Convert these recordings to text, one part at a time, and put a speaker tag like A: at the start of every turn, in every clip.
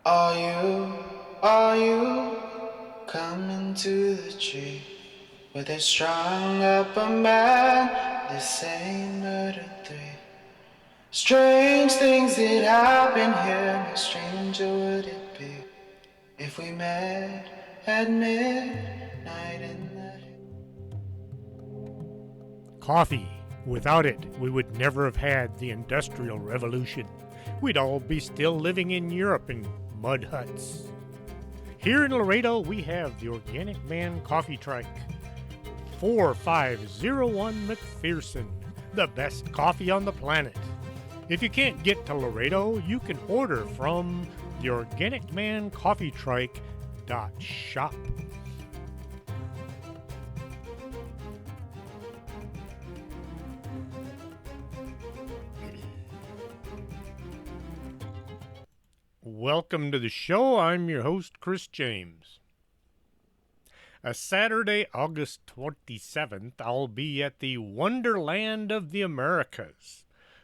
A: Are you coming to the tree where they strung up a man? They say murder three. Strange things that happen here. No stranger would it be if we met at midnight in the.
B: Coffee. Without it, we would never have had the Industrial Revolution. We'd all be still living in Europe in mud huts. Here in Laredo, we have the Organic Man Coffee Trike. 4501 McPherson, the best coffee on the planet. If you can't get to Laredo, you can order from the Organic Man Coffee Trike .shop. Welcome to the show. I'm your host, Chris James. Saturday, August 27th, I'll be at the Wonderland of the Americas.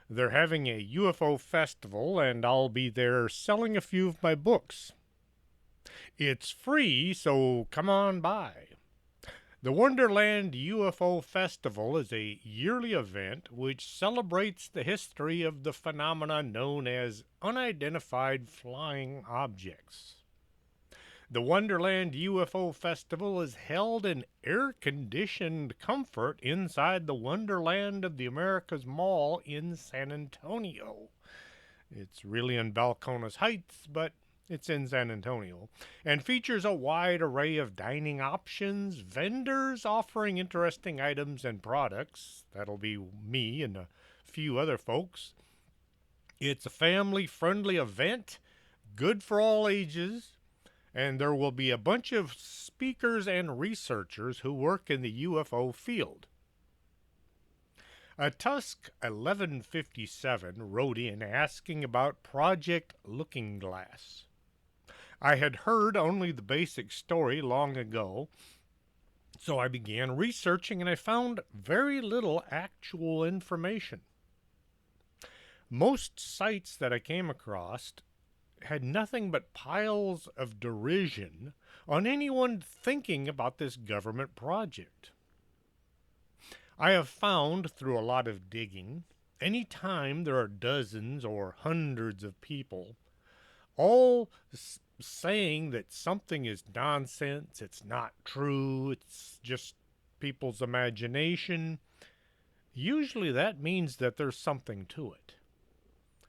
B: They're having a UFO festival, and I'll be there selling a few of my books. It's free, so come on by. The Wonderland UFO Festival is a yearly event which celebrates the history of the phenomena known as unidentified flying objects. The Wonderland UFO Festival is held in air-conditioned comfort inside the Wonderland of the Americas Mall in San Antonio. It's really in Balcones Heights, but it's in San Antonio, and features a wide array of dining options, vendors offering interesting items and products. That'll be me and a few other folks. It's a family-friendly event, good for all ages, and there will be a bunch of speakers and researchers who work in the UFO field. A Tusk 1157 wrote in asking about Project Looking Glass. I had heard only the basic story long ago, so I began researching and I found very little actual information. Most sites that I came across had nothing but piles of derision on anyone thinking about this government project. I have found through a lot of digging, any time there are dozens or hundreds of people all saying that something is nonsense, it's not true, it's just people's imagination, usually that means that there's something to it.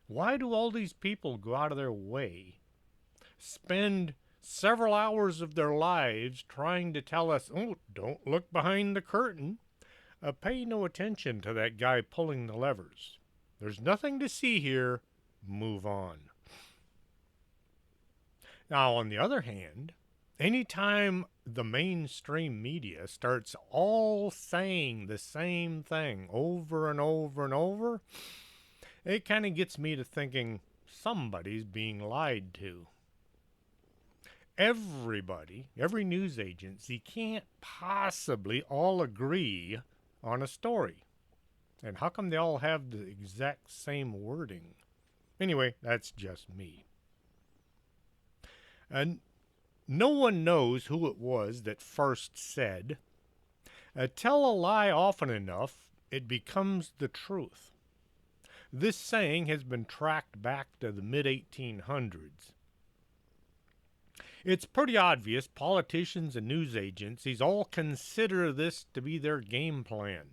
B: Why do all these people go out of their way, spend several hours of their lives trying to tell us, oh, don't look behind the curtain, pay no attention to that guy pulling the levers. There's nothing to see here, move on. Now, on the other hand, anytime the mainstream media starts all saying the same thing over and over and over, it kind of gets me to thinking somebody's being lied to. Everybody, every news agency can't possibly all agree on a story. And how come they all have the exact same wording? Anyway, that's just me. And no one knows who it was that first said, tell a lie often enough, it becomes the truth. This saying has been tracked back to the mid-1800s. It's pretty obvious politicians and news agencies all consider this to be their game plan.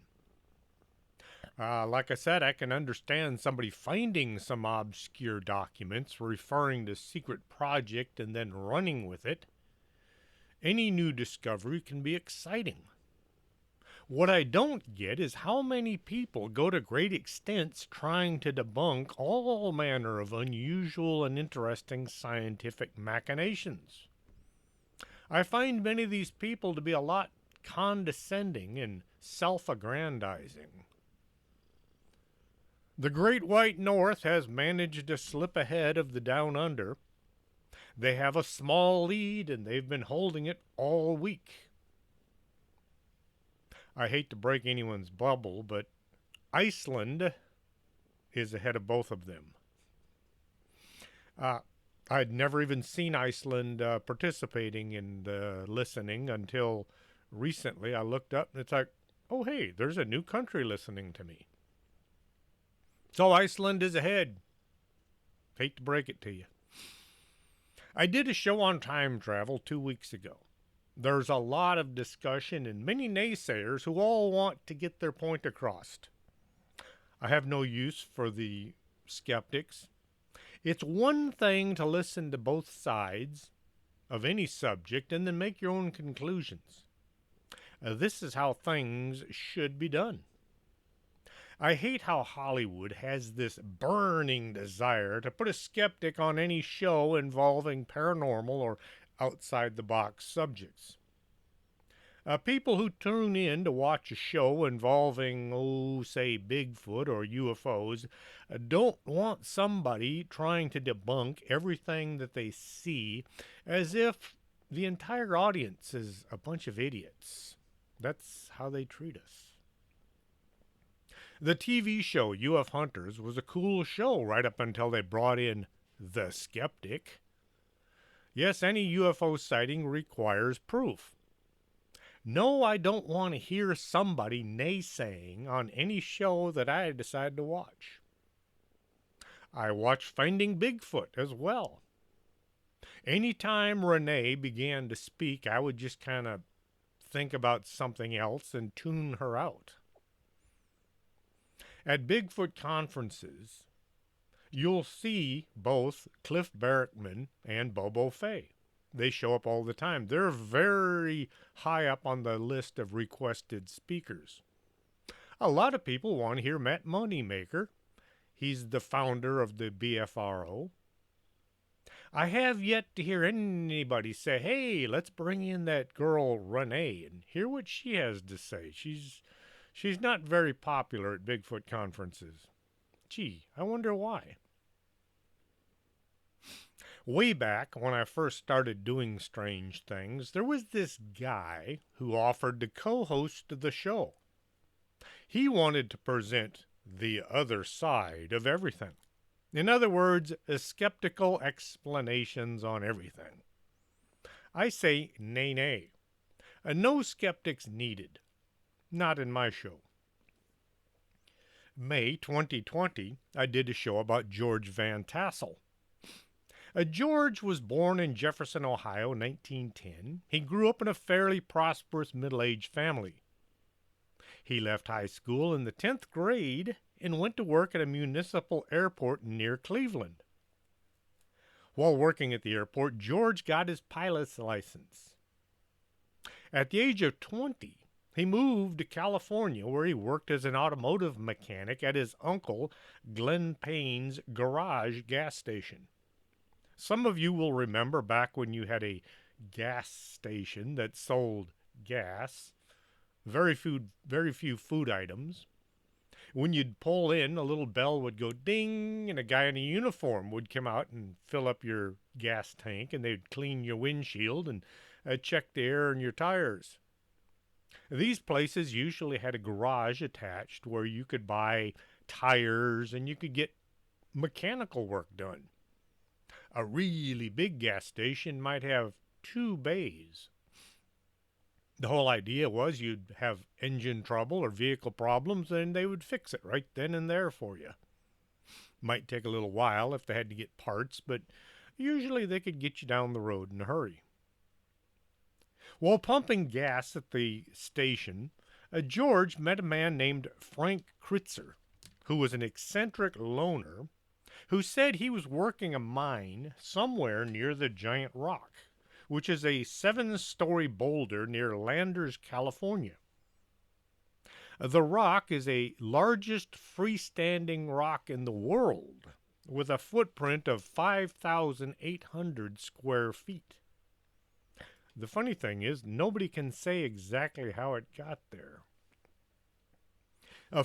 B: Like I said, I can understand somebody finding some obscure documents referring to secret project and then running with it. Any new discovery can be exciting. What I don't get is how many people go to great extents trying to debunk all manner of unusual and interesting scientific machinations. I find many of these people to be a lot condescending and self-aggrandizing. The Great White North has managed to slip ahead of the Down Under. They have a small lead, and they've been holding it all week. I hate to break anyone's bubble, but Iceland is ahead of both of them. I'd never even seen Iceland participating in the listening until recently. I looked up and it's like, oh, hey, there's a new country listening to me. So Iceland is ahead. Hate to break it to you. I did a show on time travel 2 weeks ago. There's a lot of discussion and many naysayers who all want to get their point across. I have no use for the skeptics. It's one thing to listen to both sides of any subject and then make your own conclusions. This is how things should be done. I hate how Hollywood has this burning desire to put a skeptic on any show involving paranormal or outside the box subjects. People who tune in to watch a show involving, oh, say, Bigfoot or UFOs, don't want somebody trying to debunk everything that they see as if the entire audience is a bunch of idiots. That's how they treat us. The TV show UF Hunters was a cool show right up until they brought in the skeptic. Yes, any UFO sighting requires proof. No, I don't want to hear somebody naysaying on any show that I decide to watch. I watch Finding Bigfoot as well. Anytime Renee began to speak, I would just kind of think about something else and tune her out. At Bigfoot conferences, you'll see both Cliff Barrickman and Bobo Fay. They show up all the time. They're very high up on the list of requested speakers. A lot of people want to hear Matt Moneymaker. He's the founder of the BFRO. I have yet to hear anybody say, hey, let's bring in that girl Renee and hear what she has to say. She's not very popular at Bigfoot conferences. Gee, I wonder why. Way back when I first started doing strange things, there was this guy who offered to co-host the show. He wanted to present the other side of everything. In other words, skeptical explanations on everything. I say nay, nay. No skeptics needed. Not in my show. May 2020, I did a show about George Van Tassel. George was born in Jefferson, Ohio, 1910. He grew up in a fairly prosperous middle-aged family. He left high school in the 10th grade and went to work at a municipal airport near Cleveland. While working at the airport, George got his pilot's license. At the age of 20, he moved to California, where he worked as an automotive mechanic at his uncle Glenn Payne's garage gas station. Some of you will remember back when you had a gas station that sold gas, very few food items. When you'd pull in, a little bell would go ding, and a guy in a uniform would come out and fill up your gas tank, and they'd clean your windshield and check the air in your tires. These places usually had a garage attached where you could buy tires and you could get mechanical work done. A really big gas station might have 2 bays. The whole idea was you'd have engine trouble or vehicle problems and they would fix it right then and there for you. Might take a little while if they had to get parts, but usually they could get you down the road in a hurry. While pumping gas at the station, George met a man named Frank Kritzer, who was an eccentric loner who said he was working a mine somewhere near the Giant Rock, which is a 7-story boulder near Landers, California. The rock is the largest freestanding rock in the world, with a footprint of 5,800 square feet. The funny thing is, nobody can say exactly how it got there.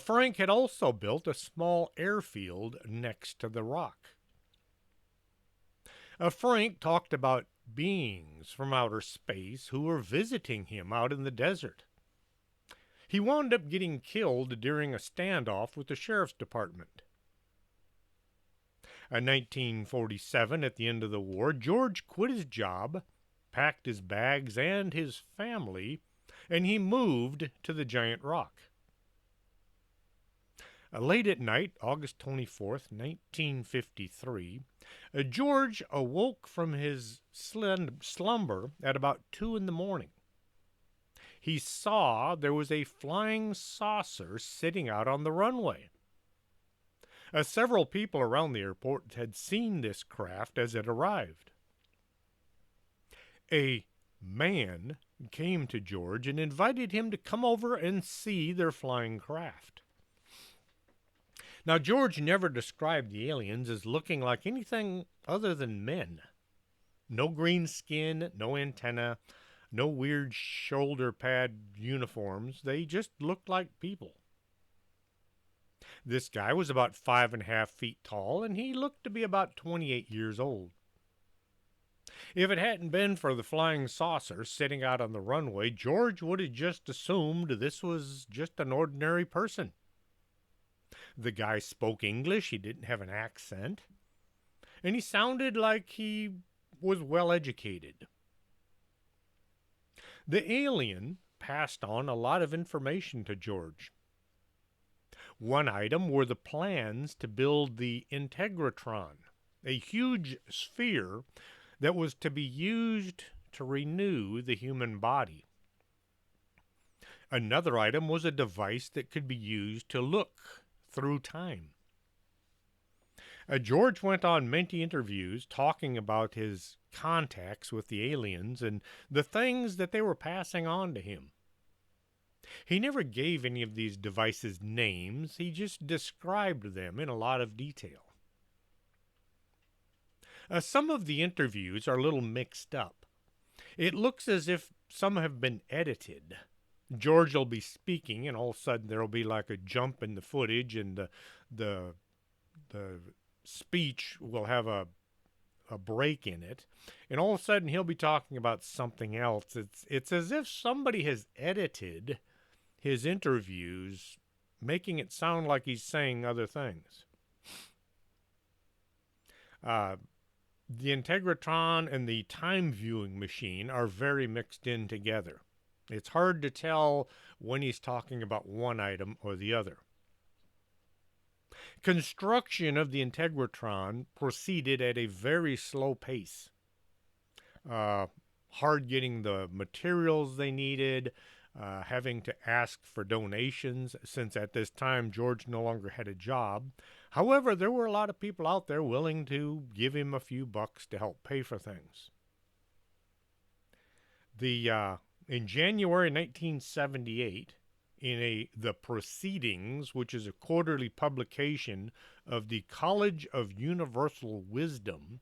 B: Frank had also built a small airfield next to the rock. Frank talked about beings from outer space who were visiting him out in the desert. He wound up getting killed during a standoff with the sheriff's department. In 1947, at the end of the war, George quit his job, packed his bags and his family, and he moved to the Giant Rock. Late at night, August 24th, 1953, George awoke from his slumber at about 2 in the morning. He saw there was a flying saucer sitting out on the runway. Several people around the airport had seen this craft as it arrived. A man came to George and invited him to come over and see their flying craft. Now, George never described the aliens as looking like anything other than men. No green skin, no antenna, no weird shoulder pad uniforms. They just looked like people. This guy was about 5.5 feet tall, and he looked to be about 28 years old. If it hadn't been for the flying saucer sitting out on the runway, George would have just assumed this was just an ordinary person. The guy spoke English, he didn't have an accent, and he sounded like he was well educated. The alien passed on a lot of information to George. One item were the plans to build the Integratron, a huge sphere that was to be used to renew the human body. Another item was a device that could be used to look through time. George went on many interviews talking about his contacts with the aliens and the things that they were passing on to him. He never gave any of these devices names, he just described them in a lot of detail. Some of the interviews are a little mixed up. It looks as if some have been edited. George will be speaking, and all of a sudden there will be like a jump in the footage, and the speech will have a break in it, and all of a sudden he'll be talking about something else. It's as if somebody has edited his interviews, making it sound like he's saying other things. The Integratron and the time viewing machine are very mixed in together. It's hard to tell when he's talking about one item or the other. Construction of the Integratron proceeded at a very slow pace. Hard getting the materials they needed, having to ask for donations, since at this time George no longer had a job. However, there were a lot of people out there willing to give him a few bucks to help pay for things. In January 1978, in the Proceedings, which is a quarterly publication of the College of Universal Wisdom,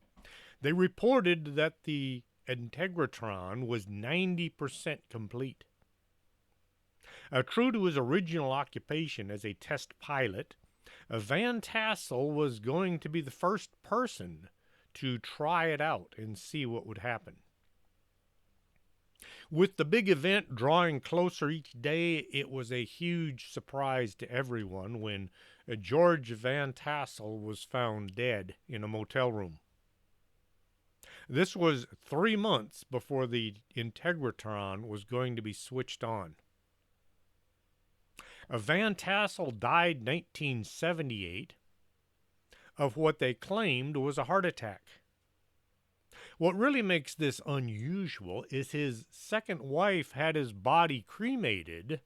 B: they reported that the Integratron was 90% complete. True to his original occupation as a test pilot, Van Tassel was going to be the first person to try it out and see what would happen. With the big event drawing closer each day, it was a huge surprise to everyone when George Van Tassel was found dead in a motel room. This was 3 months before the Integratron was going to be switched on. Van Tassel died 1978 of what they claimed was a heart attack. What really makes this unusual is his second wife had his body cremated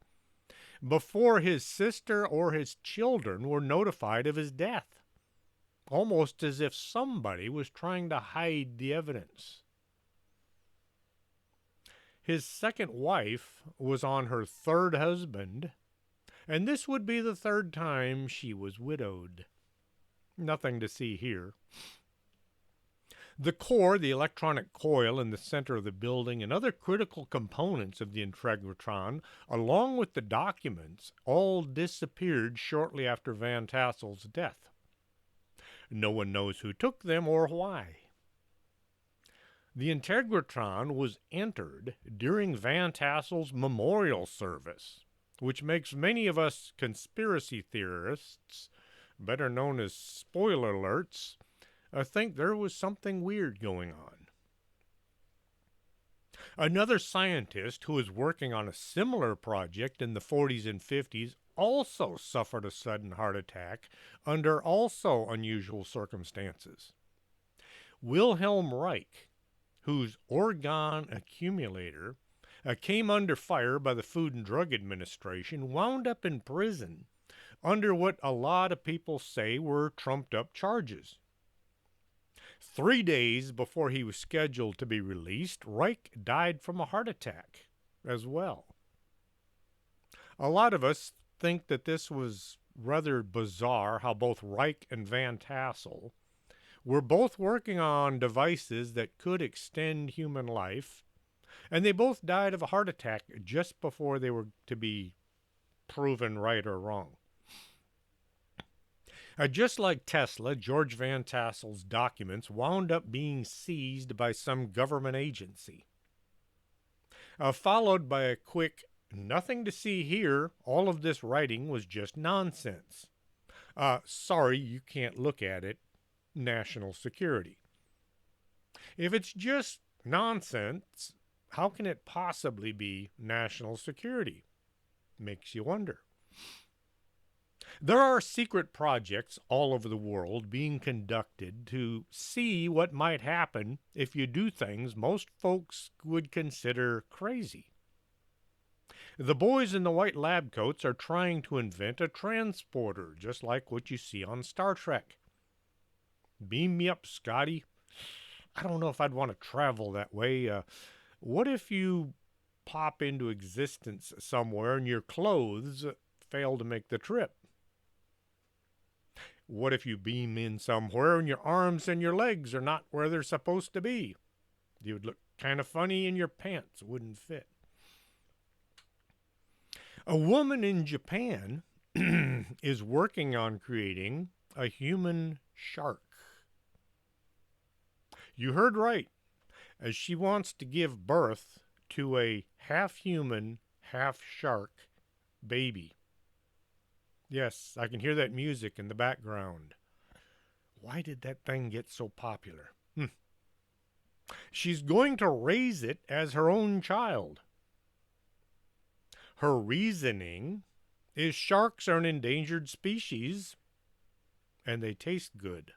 B: before his sister or his children were notified of his death, almost as if somebody was trying to hide the evidence. His second wife was on her third husband, and this would be the third time she was widowed. Nothing to see here. The core, the electronic coil in the center of the building, and other critical components of the Integratron, along with the documents, all disappeared shortly after Van Tassel's death. No one knows who took them or why. The Integratron was entered during Van Tassel's memorial service, which makes many of us conspiracy theorists, better known as spoiler alerts, think there was something weird going on. Another scientist who was working on a similar project in the 40s and 50s also suffered a sudden heart attack under also unusual circumstances. Wilhelm Reich, whose orgone accumulator came under fire by the Food and Drug Administration, wound up in prison under what a lot of people say were trumped up charges. 3 days before he was scheduled to be released, Reich died from a heart attack as well. A lot of us think that this was rather bizarre how both Reich and Van Tassel were both working on devices that could extend human life, and they both died of a heart attack just before they were to be proven right or wrong. Just like Tesla, George Van Tassel's documents wound up being seized by some government agency. Followed by a quick, "Nothing to see here, all of this writing was just nonsense. Sorry, you can't look at it. National security." If it's just nonsense, how can it possibly be national security? Makes you wonder. There are secret projects all over the world being conducted to see what might happen if you do things most folks would consider crazy. The boys in the white lab coats are trying to invent a transporter, just like what you see on Star Trek. Beam me up, Scotty. I don't know if I'd want to travel that way. What if you pop into existence somewhere and your clothes fail to make the trip? What if you beam in somewhere and your arms and your legs are not where they're supposed to be? You would look kind of funny and your pants wouldn't fit. A woman in Japan is working on creating a human shark. You heard right, as she wants to give birth to a half-human, half-shark baby. Yes, I can hear that music in the background. Why did that thing get so popular? She's going to raise it as her own child. Her reasoning is sharks are an endangered species and they taste good.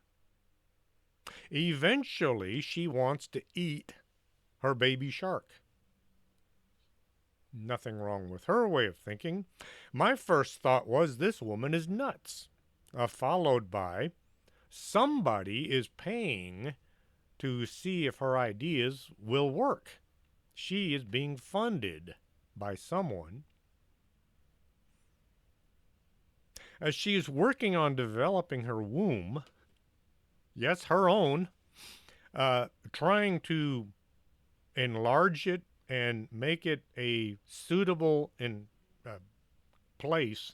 B: Eventually, she wants to eat her baby shark. Nothing wrong with her way of thinking. My first thought was this woman is nuts, followed by somebody is paying to see if her ideas will work. She is being funded by someone. As she is working on developing her womb, yes, her own, trying to enlarge it and make it a suitable place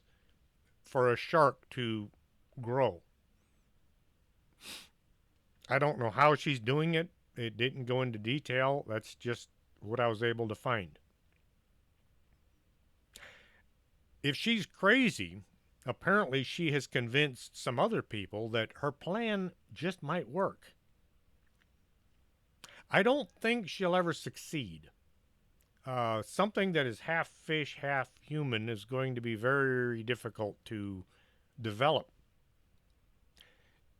B: for a shark to grow. I don't know how she's doing it. It didn't go into detail. That's just what I was able to find. If she's crazy, apparently she has convinced some other people that her plan just might work. I don't think she'll ever succeed. Something that is half fish, half human is going to be very difficult to develop.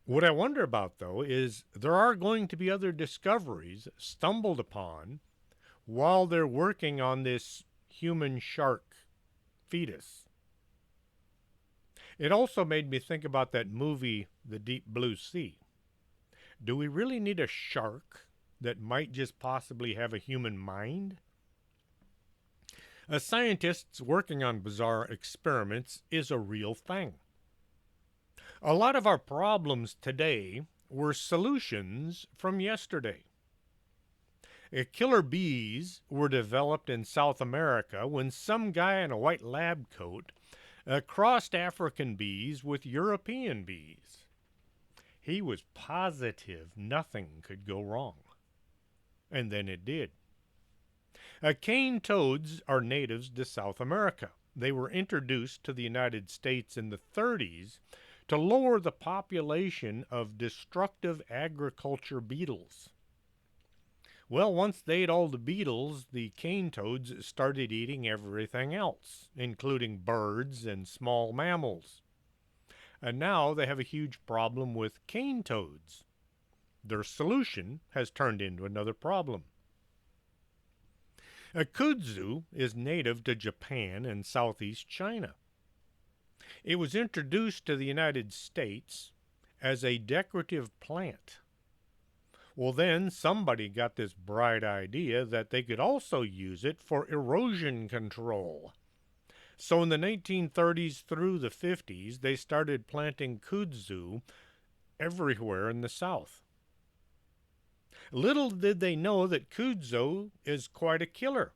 B: What I wonder about, though, is there are going to be other discoveries stumbled upon while they're working on this human shark fetus. It also made me think about that movie, The Deep Blue Sea. Do we really need a shark that might just possibly have a human mind? Scientists working on bizarre experiments is a real thing. A lot of our problems today were solutions from yesterday. Killer bees were developed in South America when some guy in a white lab coat crossed African bees with European bees. He was positive nothing could go wrong. And then it did. Cane toads are natives to South America. They were introduced to the United States in the 30s to lower the population of destructive agriculture beetles. Well, once they ate all the beetles, the cane toads started eating everything else, including birds and small mammals. And now they have a huge problem with cane toads. Their solution has turned into another problem. A kudzu is native to Japan and southeast China. It was introduced to the United States as a decorative plant. Well, then somebody got this bright idea that they could also use it for erosion control. So in the 1930s through the 50s, they started planting kudzu everywhere in the South. Little did they know that kudzu is quite a killer.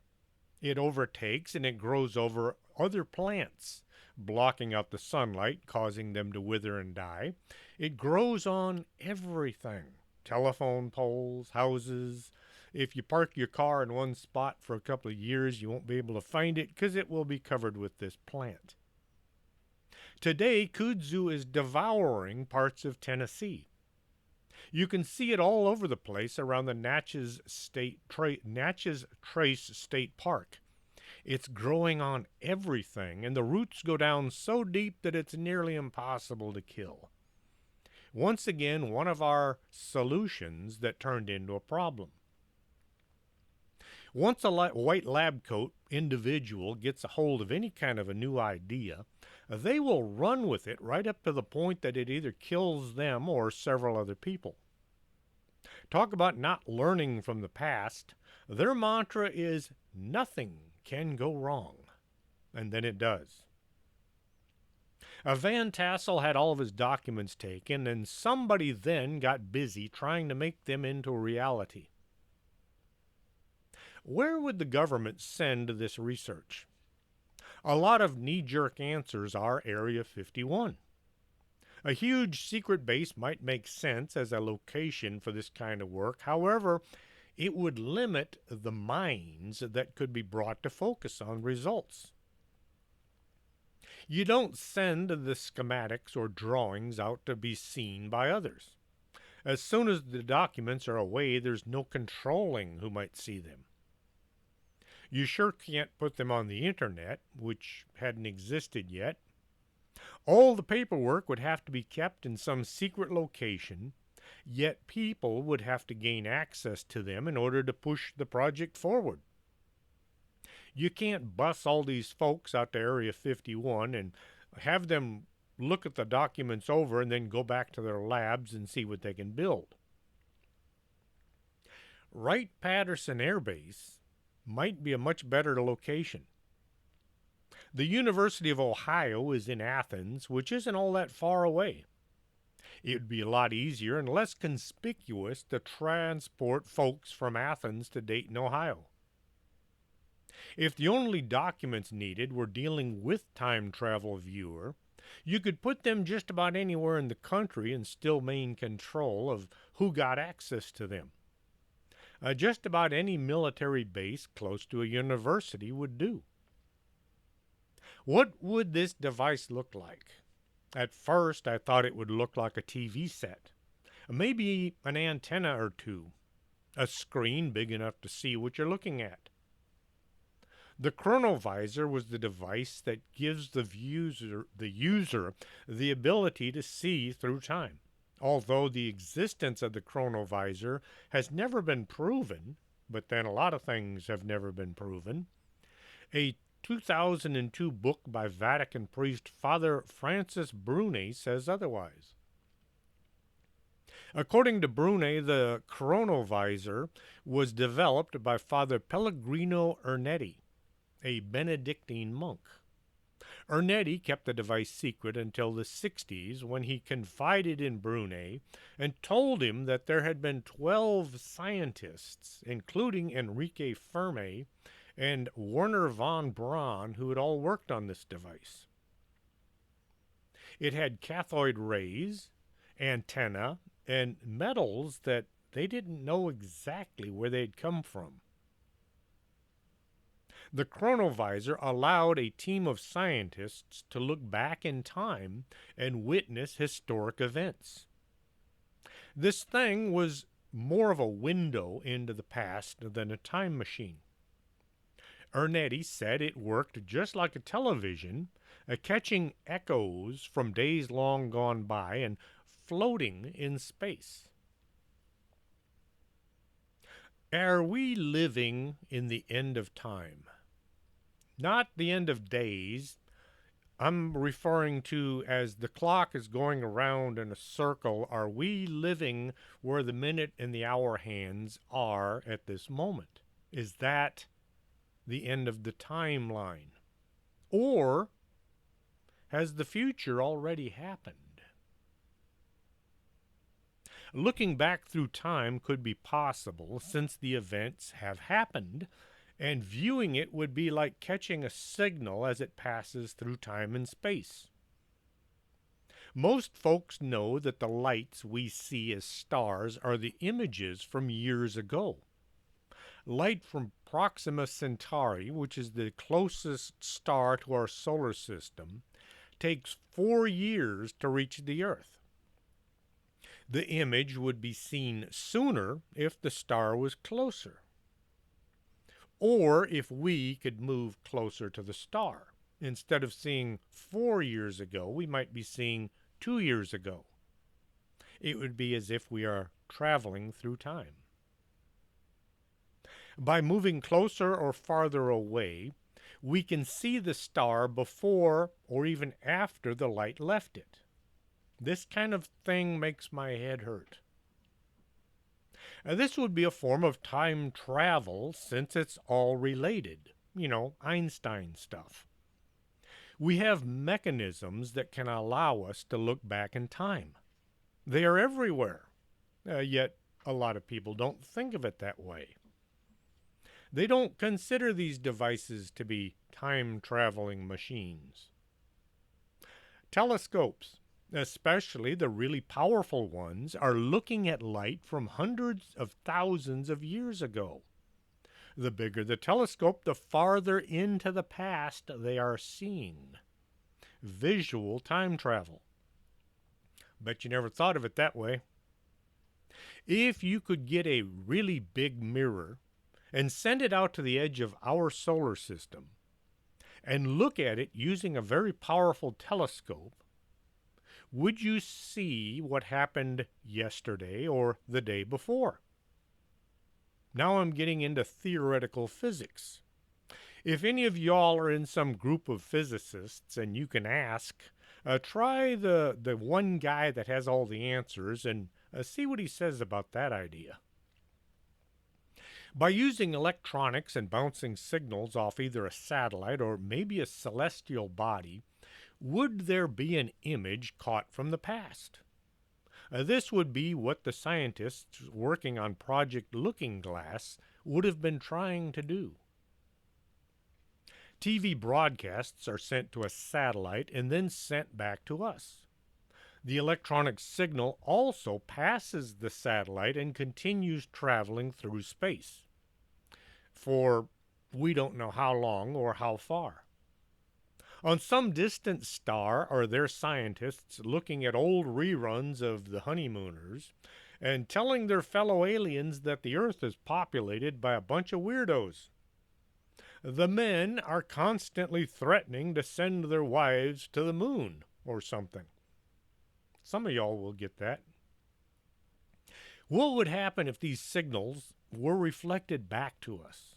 B: It overtakes and it grows over other plants, blocking out the sunlight, causing them to wither and die. It grows on everything. Telephone poles, houses. If you park your car in one spot for a couple of years, you won't be able to find it because it will be covered with this plant. Today, kudzu is devouring parts of Tennessee. You can see it all over the place around the Natchez Trace State Park. It's growing on everything, and the roots go down so deep that it's nearly impossible to kill. Once again, one of our solutions that turned into a problem. Once a white lab coat individual gets a hold of any kind of a new idea, they will run with it right up to the point that it either kills them or several other people. Talk about not learning from the past. Their mantra is, nothing can go wrong. And then it does. Van Tassel had all of his documents taken, and somebody then got busy trying to make them into reality. Where would the government send this research? A lot of knee-jerk answers are Area 51. A huge secret base might make sense as a location for this kind of work. However, it would limit the minds that could be brought to focus on results. You don't send the schematics or drawings out to be seen by others. As soon as the documents are away, there's no controlling who might see them. You sure can't put them on the internet, which hadn't existed yet. All the paperwork would have to be kept in some secret location, yet people would have to gain access to them in order to push the project forward. You can't bus all these folks out to Area 51 and have them look at the documents over and then go back to their labs and see what they can build. Wright-Patterson Air Base might be a much better location. The University of Ohio is in Athens, which isn't all that far away. It would be a lot easier and less conspicuous to transport folks from Athens to Dayton, Ohio. If the only documents needed were dealing with Time Travel Viewer, you could put them just about anywhere in the country and still maintain control of who got access to them. Just about any military base close to a university would do. What would this device look like? At first, I thought it would look like a TV set, maybe an antenna or two, a screen big enough to see what you're looking at. The chronovisor was the device that gives the user the ability to see through time. Although the existence of the chronovisor has never been proven, but then a lot of things have never been proven, a 2002 book by Vatican priest Father Francis Brune says otherwise. According to Brune, the chronovisor was developed by Father Pellegrino Ernetti, a Benedictine monk. Ernetti kept the device secret until the 60s when he confided in Brune and told him that there had been 12 scientists, including Enrique Fermi and Werner von Braun, who had all worked on this device. It had cathode rays, antenna, and metals that they didn't know exactly where they'd come from. The chronovisor allowed a team of scientists to look back in time and witness historic events. This thing was more of a window into the past than a time machine. Ernetti said it worked just like a television, catching echoes from days long gone by and floating in space. Are we living in the end of time? Not the end of days. I'm referring to as the clock is going around in a circle. Are we living where the minute and the hour hands are at this moment? Is that the end of the timeline? Or has the future already happened? Looking back through time could be possible since the events have happened, and viewing it would be like catching a signal as it passes through time and space. Most folks know that the lights we see as stars are the images from years ago. Light from Proxima Centauri, which is the closest star to our solar system, takes 4 years to reach the Earth. The image would be seen sooner if the star was closer, or if we could move closer to the star. Instead of seeing 4 years ago, we might be seeing 2 years ago. It would be as if we are traveling through time. By moving closer or farther away, we can see the star before or even after the light left it. This kind of thing makes my head hurt. This would be a form of time travel since it's all related. Einstein stuff. We have mechanisms that can allow us to look back in time. They are everywhere, yet a lot of people don't think of it that way. They don't consider these devices to be time-traveling machines. Telescopes, especially the really powerful ones, are looking at light from hundreds of thousands of years ago. The bigger the telescope, the farther into the past they are seeing. Visual time travel. Bet you never thought of it that way. If you could get a really big mirror and send it out to the edge of our solar system and look at it using a very powerful telescope, would you see what happened yesterday or the day before? Now I'm getting into theoretical physics. If any of y'all are in some group of physicists and you can ask, try the one guy that has all the answers and see what he says about that idea. By using electronics and bouncing signals off either a satellite or maybe a celestial body, would there be an image caught from the past? This would be what the scientists working on Project Looking Glass would have been trying to do. TV broadcasts are sent to a satellite and then sent back to us. The electronic signal also passes the satellite and continues traveling through space for we don't know how long or how far. On some distant star are there scientists looking at old reruns of The Honeymooners and telling their fellow aliens that the Earth is populated by a bunch of weirdos. The men are constantly threatening to send their wives to the moon or something. Some of y'all will get that. What would happen if these signals were reflected back to us?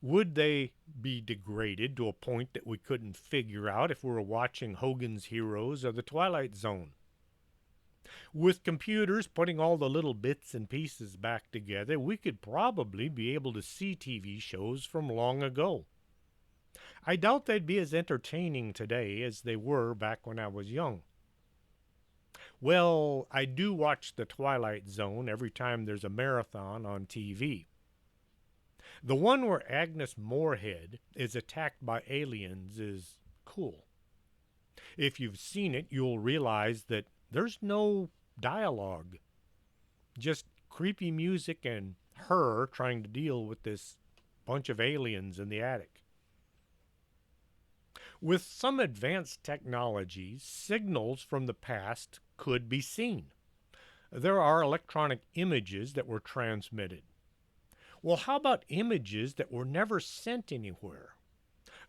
B: Would they be degraded to a point that we couldn't figure out if we were watching Hogan's Heroes or The Twilight Zone? With computers putting all the little bits and pieces back together, we could probably be able to see TV shows from long ago. I doubt they'd be as entertaining today as they were back when I was young. Well, I do watch The Twilight Zone every time there's a marathon on TV. The one where Agnes Moorehead is attacked by aliens is cool. If you've seen it, you'll realize that there's no dialogue. Just creepy music and her trying to deal with this bunch of aliens in the attic. With some advanced technologies, signals from the past could be seen. There are electronic images that were transmitted. Well, how about images that were never sent anywhere?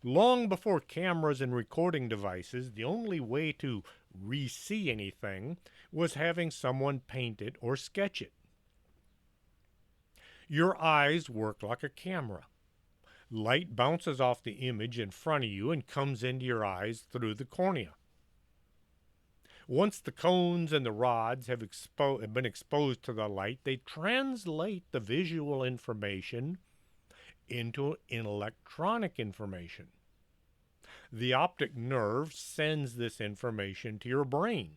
B: Long before cameras and recording devices, the only way to re-see anything was having someone paint it or sketch it. Your eyes work like a camera. Light bounces off the image in front of you and comes into your eyes through the cornea. Once the cones and the rods have been exposed to the light, they translate the visual information into electronic information. The optic nerve sends this information to your brain.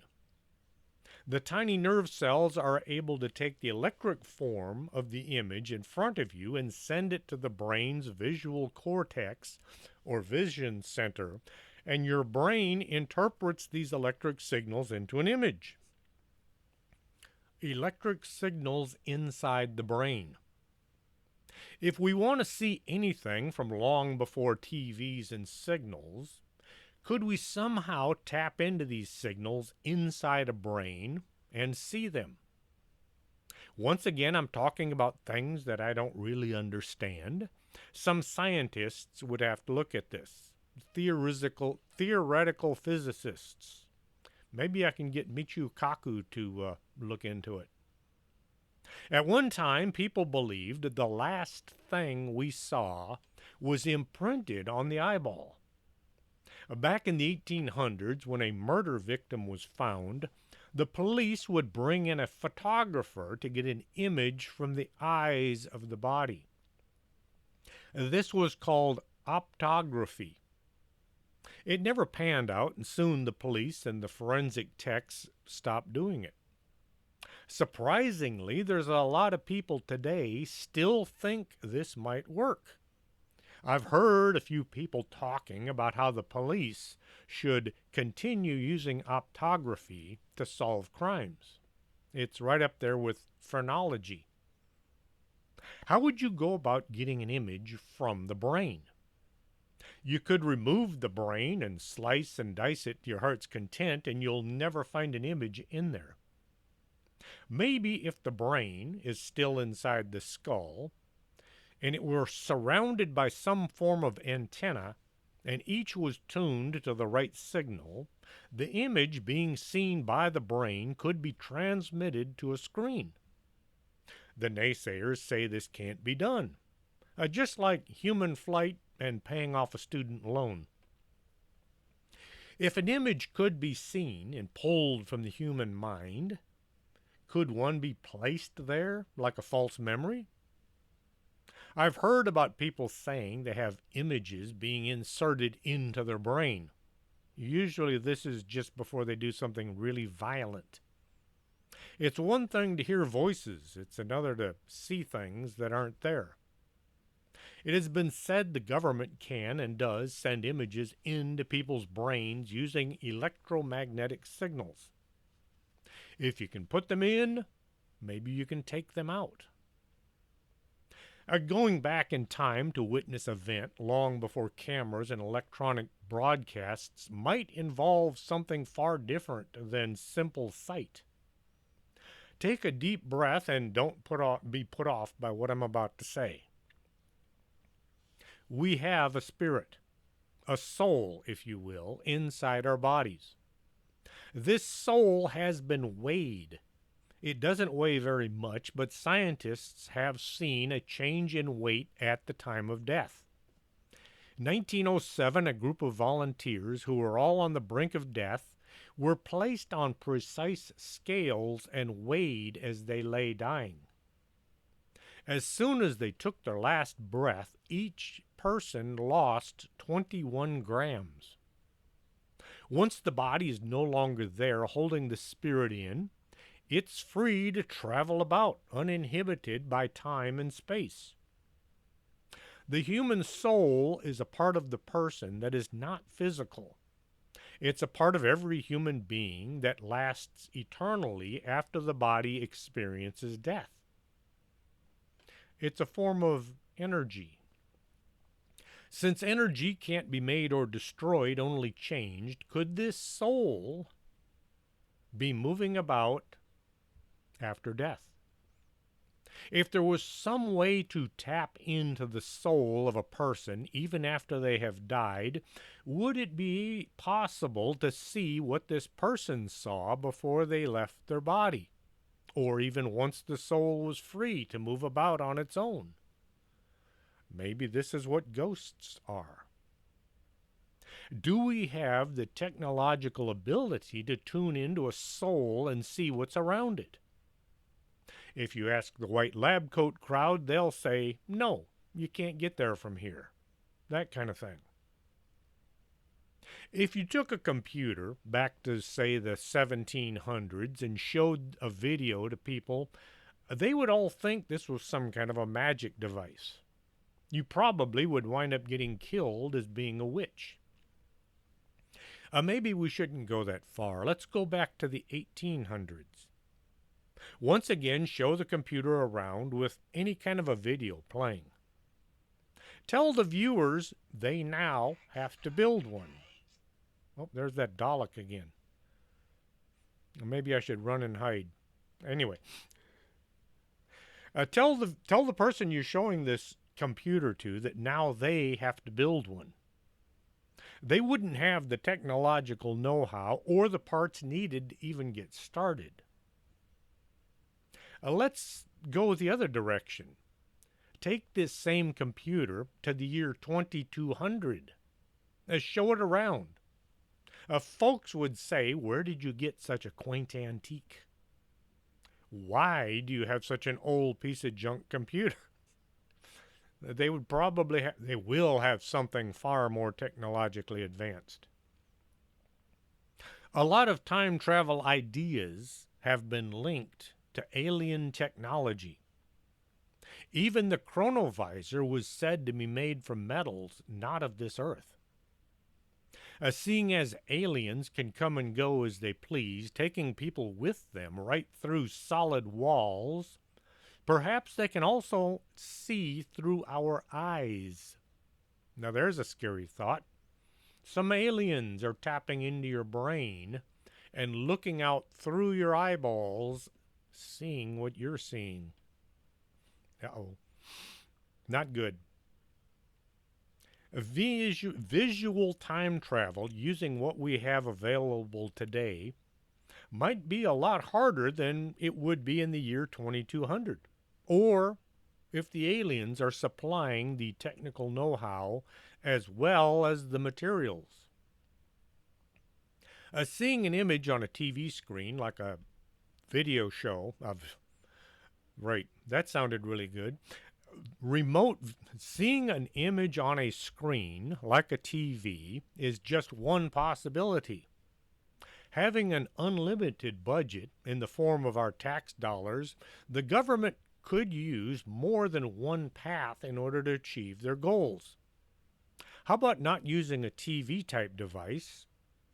B: The tiny nerve cells are able to take the electric form of the image in front of you and send it to the brain's visual cortex or vision center, and your brain interprets these electric signals into an image. Electric signals inside the brain. If we want to see anything from long before TVs and signals, could we somehow tap into these signals inside a brain and see them? Once again, I'm talking about things that I don't really understand. Some scientists would have to look at this. Theoretical physicists. Maybe I can get Michio Kaku to look into it. At one time, people believed that the last thing we saw was imprinted on the eyeball. Back in the 1800s, when a murder victim was found, the police would bring in a photographer to get an image from the eyes of the body. This was called optography. It never panned out, and soon the police and the forensic techs stopped doing it. Surprisingly, there's a lot of people today still think this might work. I've heard a few people talking about how the police should continue using optography to solve crimes. It's right up there with phrenology. How would you go about getting an image from the brain? You could remove the brain and slice and dice it to your heart's content, and you'll never find an image in there. Maybe if the brain is still inside the skull, and it were surrounded by some form of antenna, and each was tuned to the right signal, the image being seen by the brain could be transmitted to a screen. The naysayers say this can't be done, just like human flight and paying off a student loan. If an image could be seen and pulled from the human mind, could one be placed there like a false memory? I've heard about people saying they have images being inserted into their brain. Usually this is just before they do something really violent. It's one thing to hear voices, it's another to see things that aren't there. It has been said the government can and does send images into people's brains using electromagnetic signals. If you can put them in, maybe you can take them out. Going back in time to witness an event long before cameras and electronic broadcasts might involve something far different than simple sight. Take a deep breath and don't be put off by what I'm about to say. We have a spirit, a soul, if you will, inside our bodies. This soul has been weighed. It doesn't weigh very much, but scientists have seen a change in weight at the time of death. In 1907, a group of volunteers who were all on the brink of death were placed on precise scales and weighed as they lay dying. As soon as they took their last breath, each person lost 21 grams. Once the body is no longer there holding the spirit in, it's free to travel about, uninhibited by time and space. The human soul is a part of the person that is not physical. It's a part of every human being that lasts eternally after the body experiences death. It's a form of energy. Since energy can't be made or destroyed, only changed, could this soul be moving about after death? If there was some way to tap into the soul of a person even after they have died, would it be possible to see what this person saw before they left their body? Or even once the soul was free to move about on its own? Maybe this is what ghosts are. Do we have the technological ability to tune into a soul and see what's around it? If you ask the white lab coat crowd, they'll say, no, you can't get there from here. That kind of thing. If you took a computer back to, say, the 1700s and showed a video to people, they would all think this was some kind of a magic device. You probably would wind up getting killed as being a witch. Maybe we shouldn't go that far. Let's go back to the 1800s. Once again, show the computer around with any kind of a video playing. Tell the viewers they now have to build one. Oh, there's that Dalek again. Maybe I should run and hide. Anyway, tell the person you're showing this computer to that now they have to build one. They wouldn't have the technological know-how or the parts needed to even get started. Let's go the other direction. Take this same computer to the year 2200. Show it around. Folks would say, where did you get such a quaint antique? Why do you have such an old piece of junk computer? They would probably they will have something far more technologically advanced. A lot of time travel ideas have been linked to alien technology. Even the chronovisor was said to be made from metals not of this earth. Seeing as aliens can come and go as they please, taking people with them right through solid walls, perhaps they can also see through our eyes. Now there's a scary thought. Some aliens are tapping into your brain and looking out through your eyeballs, seeing what you're seeing. Uh-oh. Not good. Visual time travel using what we have available today might be a lot harder than it would be in the year 2200. Or if the aliens are supplying the technical know-how as well as the materials. Seeing an image on a TV screen like a video show of... Right, that sounded really good. Seeing an image on a screen like a TV is just one possibility. Having an unlimited budget in the form of our tax dollars, the government could use more than one path in order to achieve their goals. How about not using a TV-type device?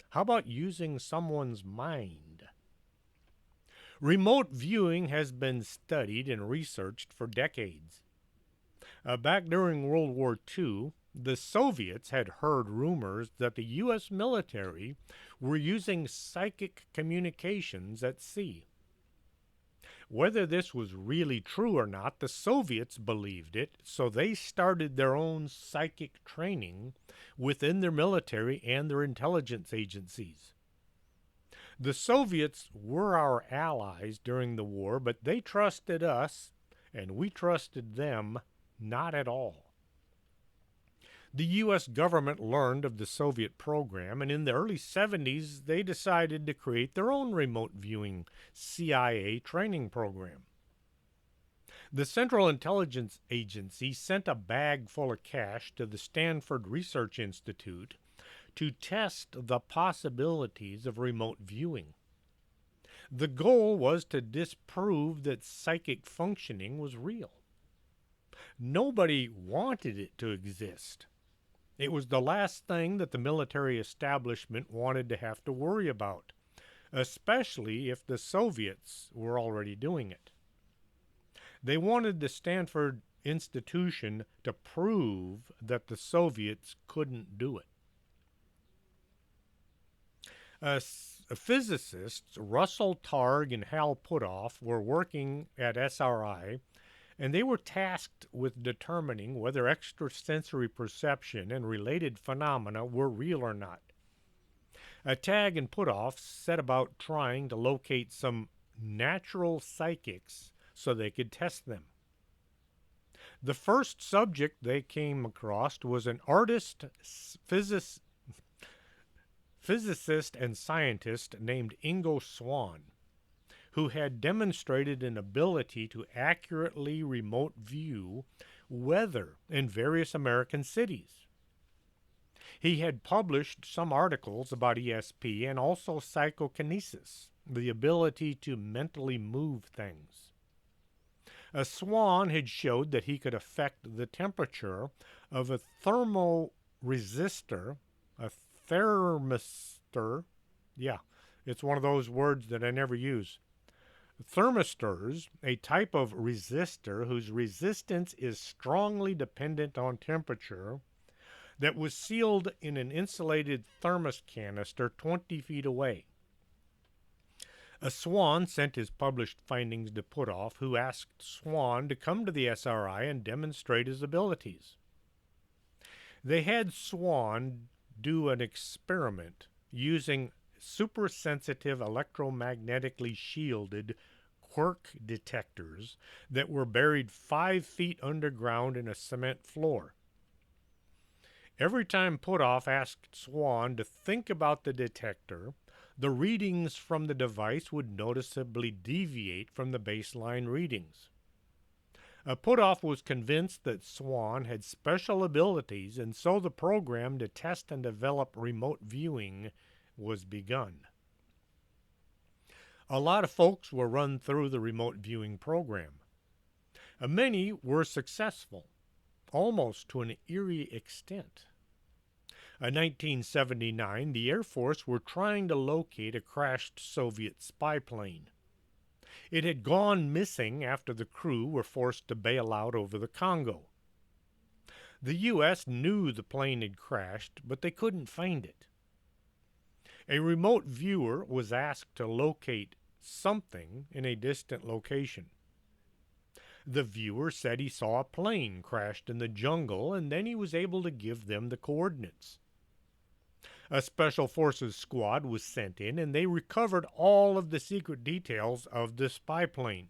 B: How about using someone's mind? Remote viewing has been studied and researched for decades. Back during World War II, the Soviets had heard rumors that the U.S. military were using psychic communications at sea. Whether this was really true or not, the Soviets believed it, so they started their own psychic training within their military and their intelligence agencies. The Soviets were our allies during the war, but they trusted us, and we trusted them not at all. The U.S. government learned of the Soviet program, and in the early 70s, they decided to create their own remote viewing CIA training program. The Central Intelligence Agency sent a bag full of cash to the Stanford Research Institute to test the possibilities of remote viewing. The goal was to disprove that psychic functioning was real. Nobody wanted it to exist. It was the last thing that the military establishment wanted to have to worry about, especially if the Soviets were already doing it. They wanted the Stanford institution to prove that the Soviets couldn't do it. Physicists Russell Targ and Hal Puthoff were working at SRI, and they were tasked with determining whether extrasensory perception and related phenomena were real or not. Tag and Puthoff set about trying to locate some natural psychics so they could test them. The first subject they came across was an artist, physicist, and scientist named Ingo Swann, who had demonstrated an ability to accurately remote view weather in various American cities. He had published some articles about ESP and also psychokinesis, the ability to mentally move things. Swann had showed that he could affect the temperature of a thermoresistor, a thermistor. Yeah, it's one of those words that I never use. Thermistors, a type of resistor whose resistance is strongly dependent on temperature, that was sealed in an insulated thermos canister 20 feet away. Swann sent his published findings to Puthoff, who asked Swann to come to the SRI and demonstrate his abilities. They had Swann do an experiment using supersensitive electromagnetically shielded quark detectors that were buried 5 feet underground in a cement floor. Every time Puthoff asked Swann to think about the detector, the readings from the device would noticeably deviate from the baseline readings. Puthoff was convinced that Swann had special abilities, and so the program to test and develop remote viewing was begun. A lot of folks were run through the remote viewing program. Many were successful, almost to an eerie extent. In 1979, the Air Force were trying to locate a crashed Soviet spy plane. It had gone missing after the crew were forced to bail out over the Congo. The U.S. knew the plane had crashed, but they couldn't find it. A remote viewer was asked to locate something in a distant location. The viewer said he saw a plane crashed in the jungle, and then he was able to give them the coordinates. A Special Forces squad was sent in, and they recovered all of the secret details of the spy plane.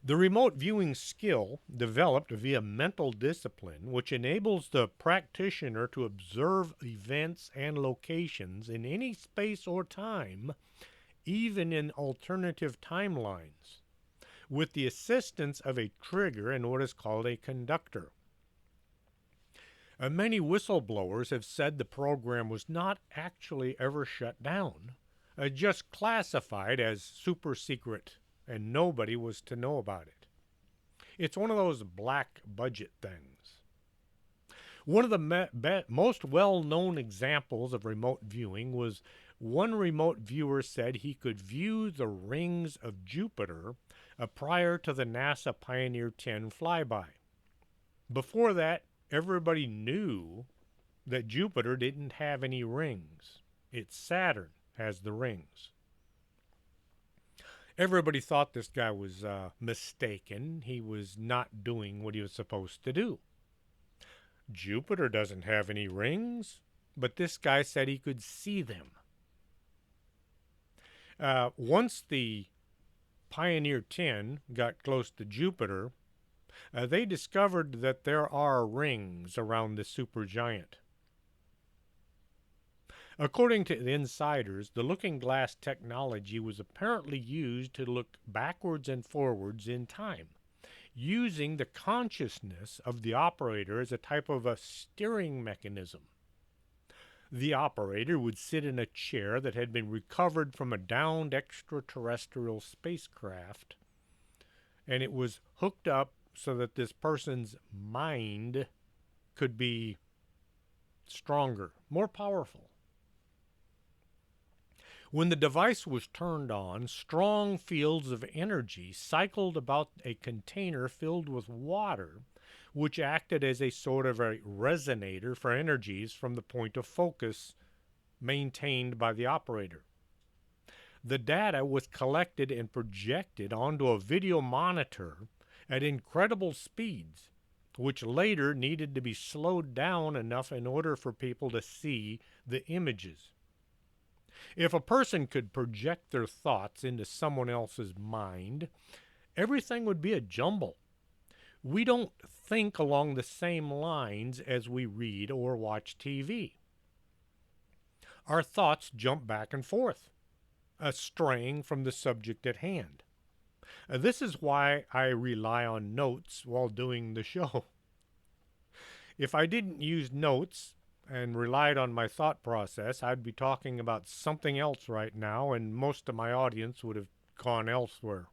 B: The remote viewing skill developed via mental discipline, which enables the practitioner to observe events and locations in any space or time, even in alternative timelines, with the assistance of a trigger in what is called a conductor. Many whistleblowers have said the program was not actually ever shut down, just classified as super secret, and nobody was to know about it. It's one of those black budget things. One of the most well-known examples of remote viewing was one remote viewer said he could view the rings of Jupiter prior to the NASA Pioneer 10 flyby. Before that, everybody knew that Jupiter didn't have any rings. It's Saturn has the rings. Everybody thought this guy was mistaken. He was not doing what he was supposed to do. Jupiter doesn't have any rings, but this guy said he could see them. Once the Pioneer 10 got close to Jupiter, they discovered that there are rings around the supergiant. According to the insiders, the looking glass technology was apparently used to look backwards and forwards in time, using the consciousness of the operator as a type of a steering mechanism. The operator would sit in a chair that had been recovered from a downed extraterrestrial spacecraft, and it was hooked up so that this person's mind could be stronger, more powerful. When the device was turned on, strong fields of energy cycled about a container filled with water, which acted as a sort of a resonator for energies from the point of focus maintained by the operator. The data was collected and projected onto a video monitor at incredible speeds, which later needed to be slowed down enough in order for people to see the images. If a person could project their thoughts into someone else's mind, everything would be a jumble. We don't think along the same lines as we read or watch TV. Our thoughts jump back and forth, straying from the subject at hand. This is why I rely on notes while doing the show. If I didn't use notes and relied on my thought process, I'd be talking about something else right now, and most of my audience would have gone elsewhere.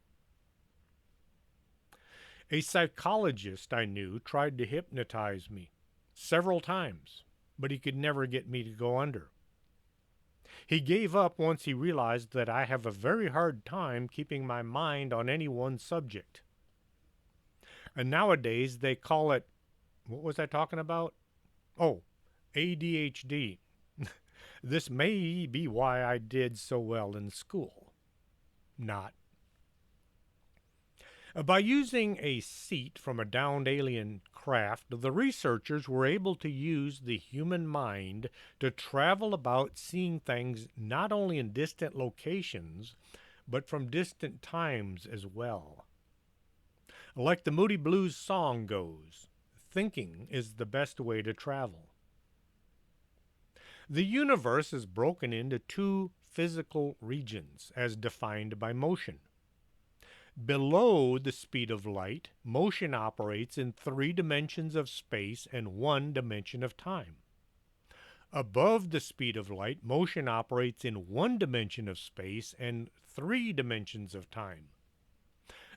B: A psychologist I knew tried to hypnotize me several times, but he could never get me to go under. He gave up once he realized that I have a very hard time keeping my mind on any one subject. And nowadays they call it, what was I talking about? Oh, ADHD. This may be why I did so well in school. Not. By using a seat from a downed alien craft, the researchers were able to use the human mind to travel about seeing things not only in distant locations, but from distant times as well. Like the Moody Blues song goes, thinking is the best way to travel. The universe is broken into two physical regions as defined by motion. Below the speed of light, motion operates in 3 dimensions of space and 1 dimension of time. Above the speed of light, motion operates in 1 dimension of space and 3 dimensions of time.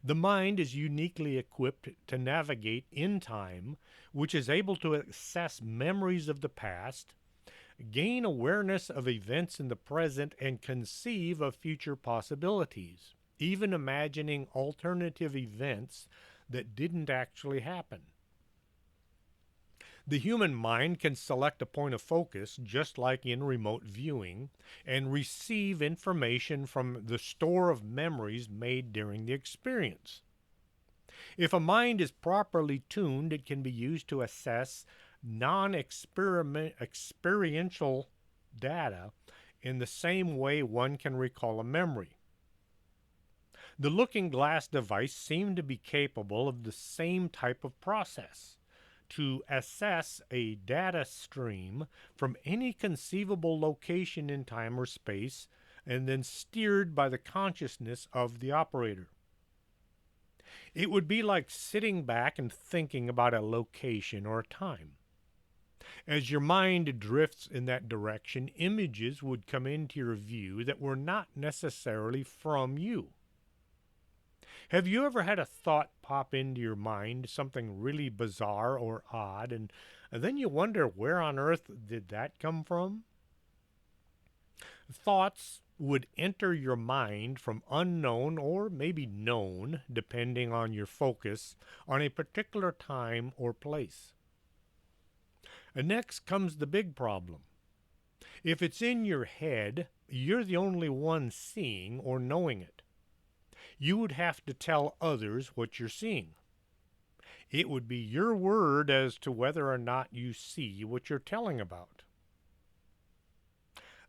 B: The mind is uniquely equipped to navigate in time, which is able to access memories of the past, gain awareness of events in the present, and conceive of future possibilities, even imagining alternative events that didn't actually happen. The human mind can select a point of focus, just like in remote viewing, and receive information from the store of memories made during the experience. If a mind is properly tuned, it can be used to assess non-experiential data in the same way one can recall a memory. The looking glass device seemed to be capable of the same type of process, to assess a data stream from any conceivable location in time or space, and then steered by the consciousness of the operator. It would be like sitting back and thinking about a location or a time. As your mind drifts in that direction, images would come into your view that were not necessarily from you. Have you ever had a thought pop into your mind, something really bizarre or odd, and then you wonder where on earth did that come from? Thoughts would enter your mind from unknown or maybe known, depending on your focus, on a particular time or place. And next comes the big problem. If it's in your head, you're the only one seeing or knowing it. You would have to tell others what you're seeing. It would be your word as to whether or not you see what you're telling about.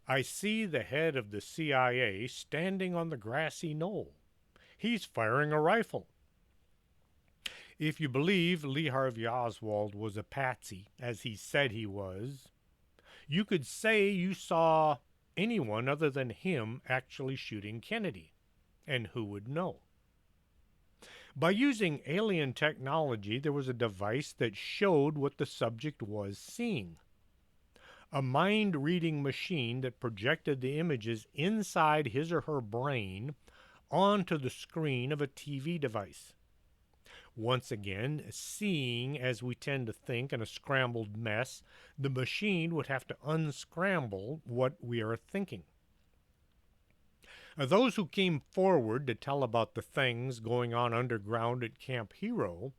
B: I see the head of the CIA standing on the grassy knoll. He's firing a rifle. If you believe Lee Harvey Oswald was a patsy, as he said he was, you could say you saw anyone other than him actually shooting Kennedy. And who would know? By using alien technology, there was a device that showed what the subject was seeing. A mind-reading machine that projected the images inside his or her brain onto the screen of a TV device. Once again, seeing as we tend to think in a scrambled mess, the machine would have to unscramble what we are thinking. Those who came forward to tell about the things going on underground at Camp Hero,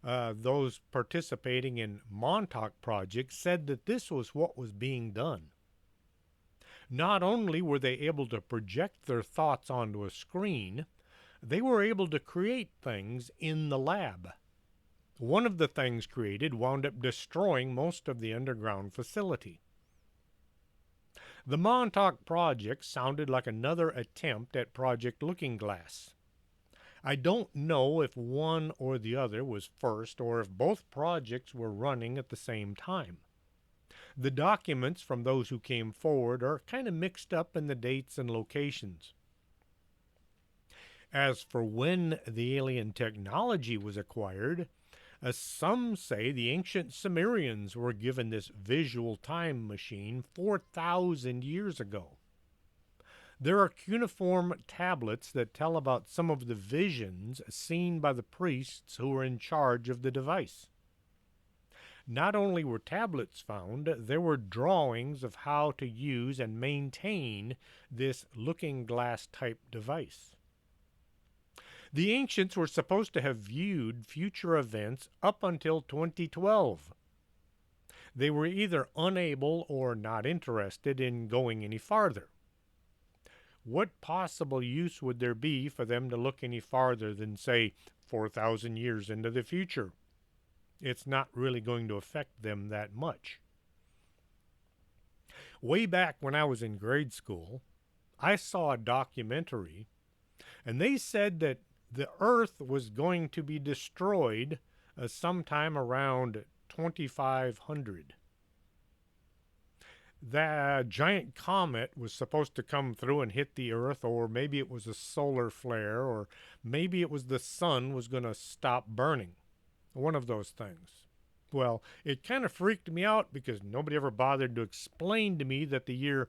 B: those participating in Montauk projects, said that this was what was being done. Not only were they able to project their thoughts onto a screen, they were able to create things in the lab. One of the things created wound up destroying most of the underground facility. The Montauk project sounded like another attempt at Project Looking Glass. I don't know if one or the other was first or if both projects were running at the same time. The documents from those who came forward are kind of mixed up in the dates and locations. As for when the alien technology was acquired, some say the ancient Sumerians were given this visual time machine 4,000 years ago. There are cuneiform tablets that tell about some of the visions seen by the priests who were in charge of the device. Not only were tablets found, there were drawings of how to use and maintain this looking glass type device. The ancients were supposed to have viewed future events up until 2012. They were either unable or not interested in going any farther. What possible use would there be for them to look any farther than, say, 4,000 years into the future? It's not really going to affect them that much. Way back when I was in grade school, I saw a documentary, and they said that the Earth was going to be destroyed sometime around 2500. That giant comet was supposed to come through and hit the Earth, or maybe it was a solar flare, or maybe it was the sun was going to stop burning. One of those things. Well, it kind of freaked me out because nobody ever bothered to explain to me that the year